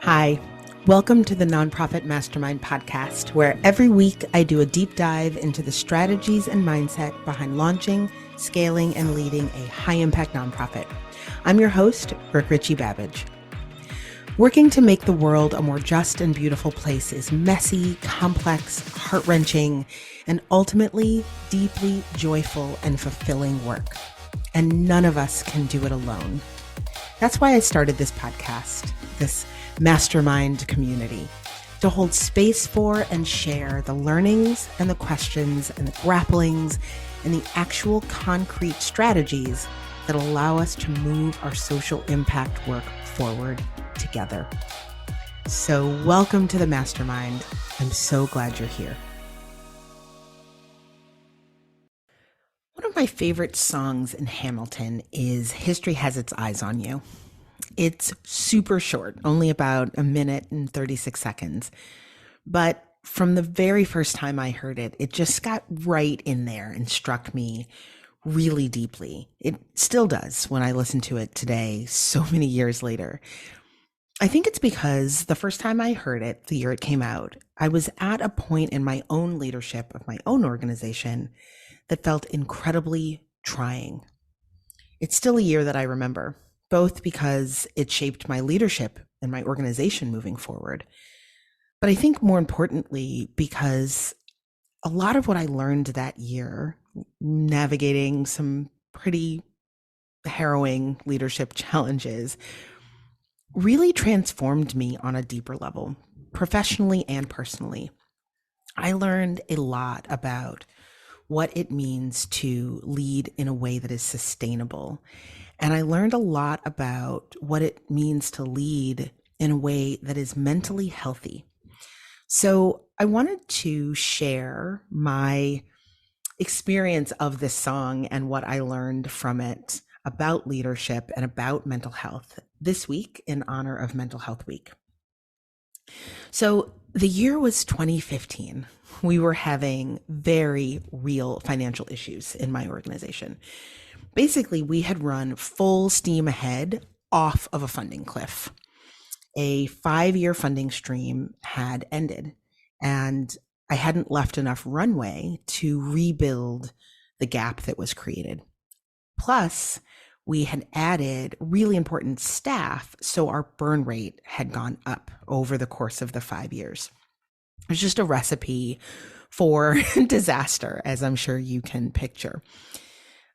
Hi, welcome to the Nonprofit Mastermind podcast, where every week I do a deep dive into the strategies and mindset behind launching, scaling, and leading a high-impact nonprofit. I'm your host, Brooke Richie-Babbage. Working to make the world a more just and beautiful place is messy, complex, heart-wrenching, and ultimately deeply joyful and fulfilling work. And none of us can do it alone. That's why I started this podcast, this Mastermind community, to hold space for and share the learnings and the questions and the grapplings and the actual concrete strategies that allow us to move our social impact work forward together. So welcome to the Mastermind. I'm so glad you're here. One of my favorite songs in Hamilton is History Has Its Eyes on You. It's super short, only about a minute and 36 seconds. But from the very first time I heard it, it just got right in there and struck me really deeply. It still does when I listen to it today, so many years later. I think it's because the first time I heard it, the year it came out, I was at a point in my own leadership of my own organization that felt incredibly trying. It's still a year that I remember, both because it shaped my leadership and my organization moving forward. But I think more importantly, because a lot of what I learned that year, navigating some pretty harrowing leadership challenges, really transformed me on a deeper level, professionally and personally. I learned a lot about what it means to lead in a way that is sustainable. And I learned a lot about what it means to lead in a way that is mentally healthy. So I wanted to share my experience of this song and what I learned from it about leadership and about mental health this week in honor of Mental Health Week. So the year was 2015. We were having very real financial issues in my organization. Basically, we had run full steam ahead off of a funding cliff. A 5-year funding stream had ended, and I hadn't left enough runway to rebuild the gap that was created. Plus, we had added really important staff, so our burn rate had gone up over the course of the 5 years. It was just a recipe for disaster, as I'm sure you can picture.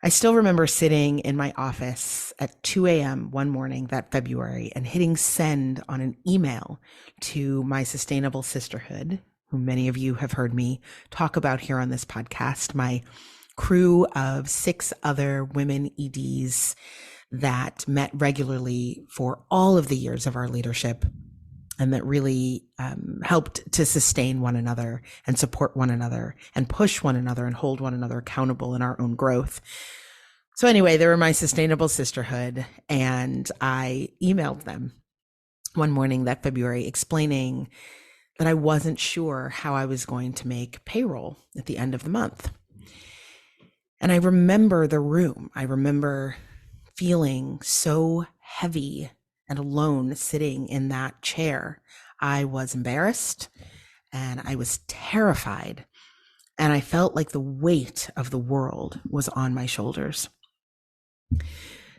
I still remember sitting in my office at 2 a.m. one morning that February and hitting send on an email to my sustainable sisterhood, who many of you have heard me talk about here on this podcast, my crew of 6 other women EDs that met regularly for all of the years of our leadership and that really helped to sustain one another and support one another and push one another and hold one another accountable in our own growth. So anyway, they were my sustainable sisterhood, and I emailed them one morning that February explaining that I wasn't sure how I was going to make payroll at the end of the month. And I remember the room. I remember feeling so heavy and alone sitting in that chair. I was embarrassed and I was terrified, and I felt like the weight of the world was on my shoulders.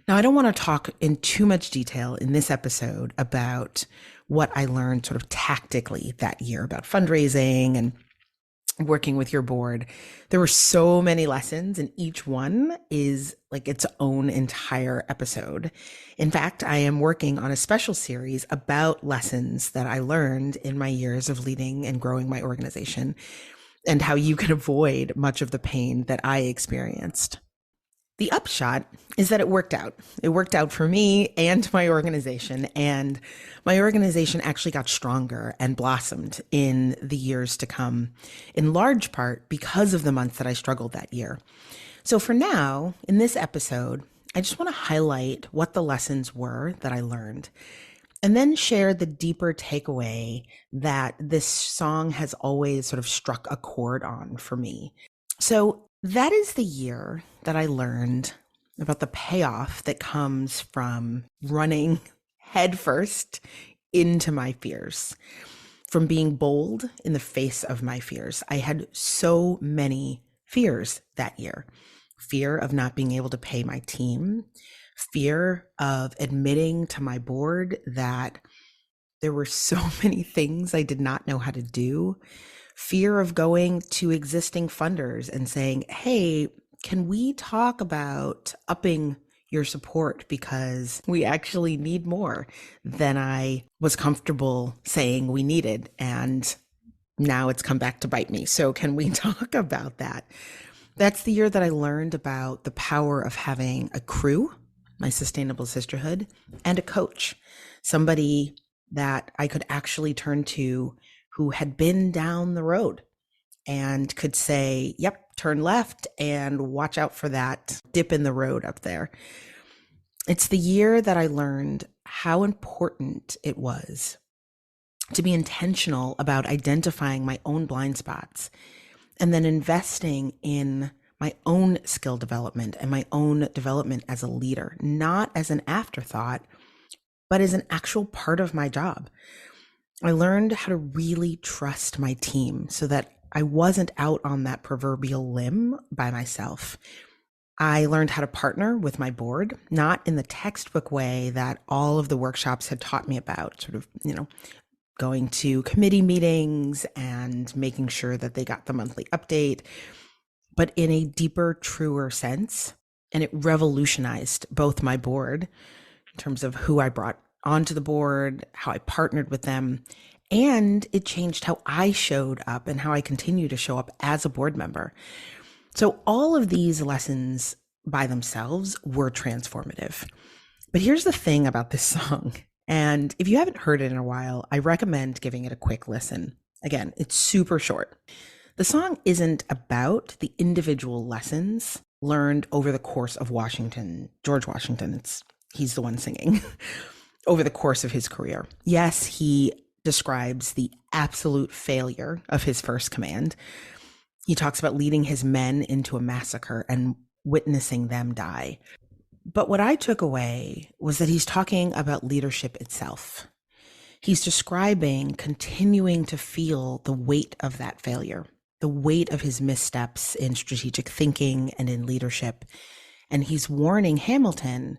Now, I don't want to talk in too much detail in this episode about what I learned sort of tactically that year about fundraising and working with your board. There were so many lessons, and each one is like its own entire episode. In fact, I am working on a special series about lessons that I learned in my years of leading and growing my organization and how you can avoid much of the pain that I experienced. The upshot is that it worked out. It worked out for me and my organization, and my organization actually got stronger and blossomed in the years to come, in large part because of the months that I struggled that year. So for now, in this episode, I just want to highlight what the lessons were that I learned, and then share the deeper takeaway that this song has always sort of struck a chord on for me. So that is the year that I learned about the payoff that comes from running headfirst into my fears, from being bold in the face of my fears. I had so many fears that year. Fear of not being able to pay my team, fear of admitting to my board that there were so many things I did not know how to do, fear of going to existing funders and saying, hey, can we talk about upping your support because we actually need more than I was comfortable saying we needed. And now it's come back to bite me. So can we talk about that? That's the year that I learned about the power of having a crew, my sustainable sisterhood, and a coach, somebody that I could actually turn to who had been down the road and could say, yep, turn left and watch out for that dip in the road up there. It's the year that I learned how important it was to be intentional about identifying my own blind spots and then investing in my own skill development and my own development as a leader, not as an afterthought, but as an actual part of my job. I learned how to really trust my team so that I wasn't out on that proverbial limb by myself. I learned how to partner with my board, not in the textbook way that all of the workshops had taught me about, sort of, going to committee meetings and making sure that they got the monthly update, but in a deeper, truer sense. And it revolutionized both my board in terms of who I brought onto the board, how I partnered with them, and it changed how I showed up and how I continue to show up as a board member. So all of these lessons by themselves were transformative. But here's the thing about this song. And if you haven't heard it in a while, I recommend giving it a quick listen. Again, it's super short. The song isn't about the individual lessons learned over the course of George Washington. He's the one singing over the course of his career. Yes, he describes the absolute failure of his first command. He talks about leading his men into a massacre and witnessing them die. But what I took away was that he's talking about leadership itself. He's describing continuing to feel the weight of that failure, the weight of his missteps in strategic thinking and in leadership. And he's warning Hamilton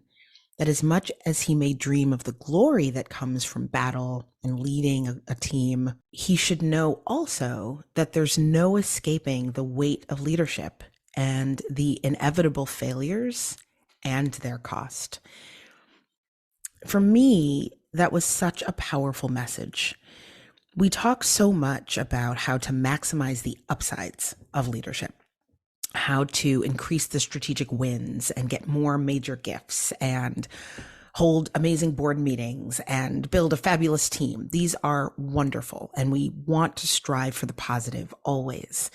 that as much as he may dream of the glory that comes from battle and leading a team, he should know also that there's no escaping the weight of leadership and the inevitable failures and their cost. For me, that was such a powerful message. We talk so much about how to maximize the upsides of leadership, how to increase the strategic wins and get more major gifts and hold amazing board meetings and build a fabulous team. These are wonderful, and we want to strive for the positive always.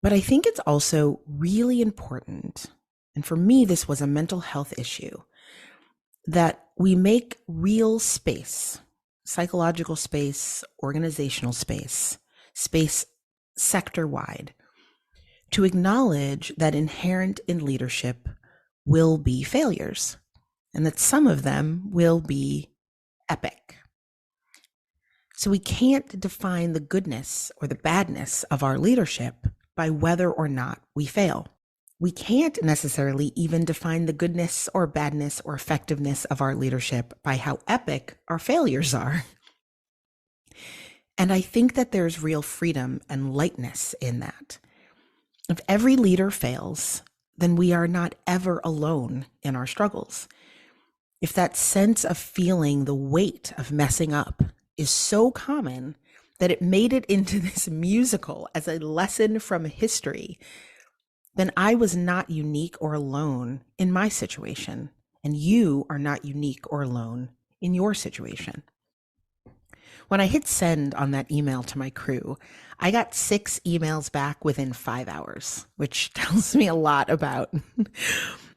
But I think it's also really important, and for me, this was a mental health issue, that we make real space, psychological space, organizational space sector-wide, to acknowledge that inherent in leadership will be failures and that some of them will be epic. So we can't define the goodness or the badness of our leadership by whether or not we fail. We can't necessarily even define the goodness or badness or effectiveness of our leadership by how epic our failures are. And I think that there's real freedom and lightness in that. If every leader fails, then we are not ever alone in our struggles. If that sense of feeling the weight of messing up is so common that it made it into this musical as a lesson from history, then I was not unique or alone in my situation, and you are not unique or alone in your situation. When I hit send on that email to my crew, I got 6 emails back within 5 hours, which tells me a lot about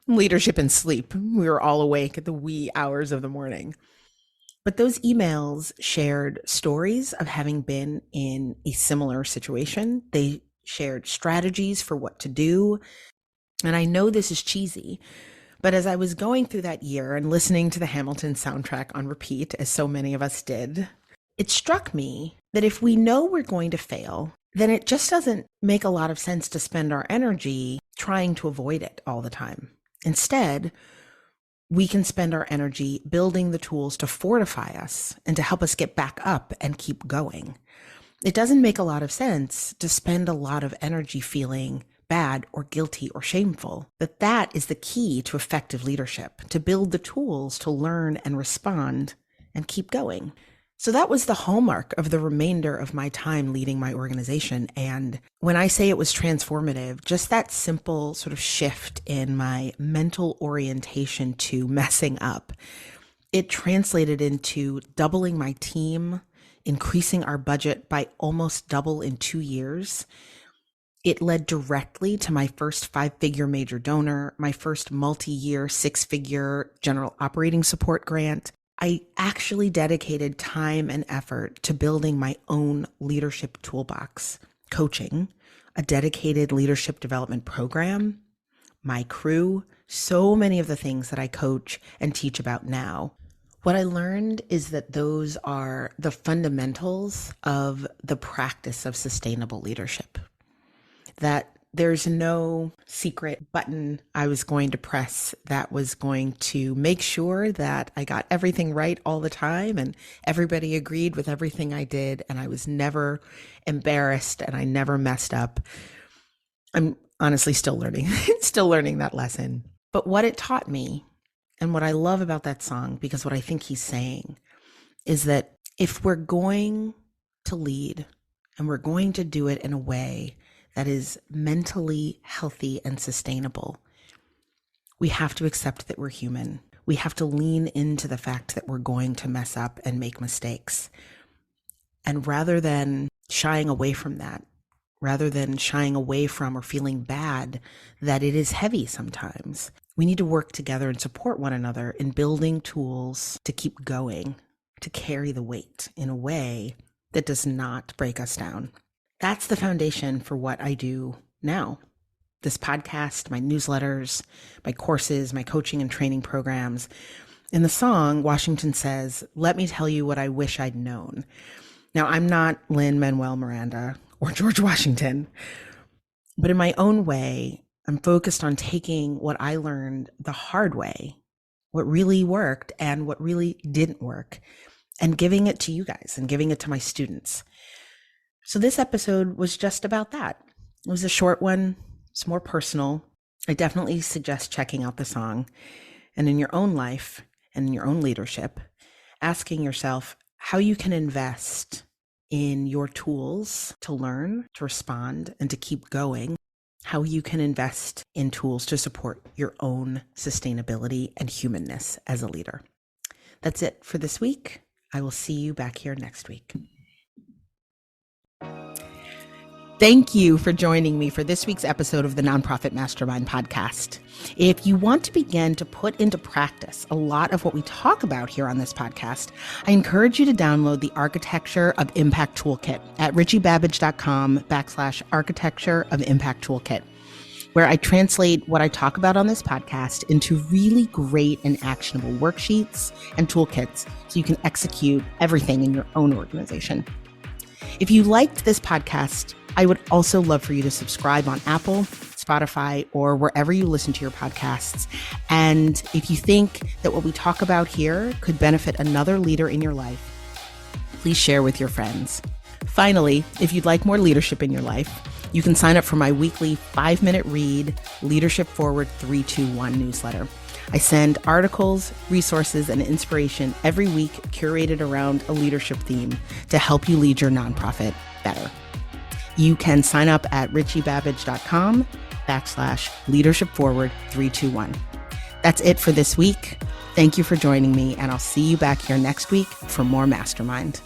leadership and sleep. We were all awake at the wee hours of the morning. But those emails shared stories of having been in a similar situation. They shared strategies for what to do. And I know this is cheesy, But as I was going through that year and listening to the Hamilton soundtrack on repeat, as so many of us did, it struck me that if we know we're going to fail, then it just doesn't make a lot of sense to spend our energy trying to avoid it all the time. Instead, we can spend our energy building the tools to fortify us and to help us get back up and keep going. It doesn't make a lot of sense to spend a lot of energy feeling bad or guilty or shameful, but that is the key to effective leadership, to build the tools to learn and respond and keep going. So that was the hallmark of the remainder of my time leading my organization. And when I say it was transformative, just that simple sort of shift in my mental orientation to messing up, it translated into doubling my team, increasing our budget by almost double in 2 years. It led directly to my first 5-figure major donor, my first multi-year 6-figure general operating support grant. I actually dedicated time and effort to building my own leadership toolbox, coaching, a dedicated leadership development program, my crew, so many of the things that I coach and teach about now. What I learned is that those are the fundamentals of the practice of sustainable leadership. That there's no secret button I was going to press that was going to make sure that I got everything right all the time and everybody agreed with everything I did and I was never embarrassed and I never messed up. I'm honestly still learning that lesson. But what it taught me and what I love about that song, because what I think he's saying is that if we're going to lead and we're going to do it in a way that is mentally healthy and sustainable, we have to accept that we're human. We have to lean into the fact that we're going to mess up and make mistakes. And rather than shying away from that, rather than shying away from or feeling bad that it is heavy sometimes, we need to work together and support one another in building tools to keep going, to carry the weight in a way that does not break us down. That's the foundation for what I do now. This podcast, my newsletters, my courses, my coaching and training programs. In the song, Washington says, "Let me tell you what I wish I'd known." Now, I'm not Lin-Manuel Miranda or George Washington, but in my own way, I'm focused on taking what I learned the hard way, what really worked and what really didn't work, and giving it to you guys and giving it to my students. So this episode was just about that. It was a short one. It's more personal. I definitely suggest checking out the song and in your own life and in your own leadership, asking yourself how you can invest in your tools to learn, to respond, and to keep going, how you can invest in tools to support your own sustainability and humanness as a leader. That's it for this week. I will see you back here next week. Thank you for joining me for this week's episode of the Nonprofit Mastermind podcast. If you want to begin to put into practice a lot of what we talk about here on this podcast, I encourage you to download the Architecture of Impact Toolkit at richie-babbage.com/architecture of impact toolkit, where I translate what I talk about on this podcast into really great and actionable worksheets and toolkits so you can execute everything in your own organization. If you liked this podcast, I would also love for you to subscribe on Apple, Spotify, or wherever you listen to your podcasts. And if you think that what we talk about here could benefit another leader in your life, please share with your friends. Finally, if you'd like more leadership in your life, you can sign up for my weekly 5-minute read Leadership Forward 321 newsletter. I send articles, resources, and inspiration every week curated around a leadership theme to help you lead your nonprofit better. You can sign up at richie-babbage.com/leadership forward 321. That's it for this week. Thank you for joining me, and I'll see you back here next week for more Mastermind.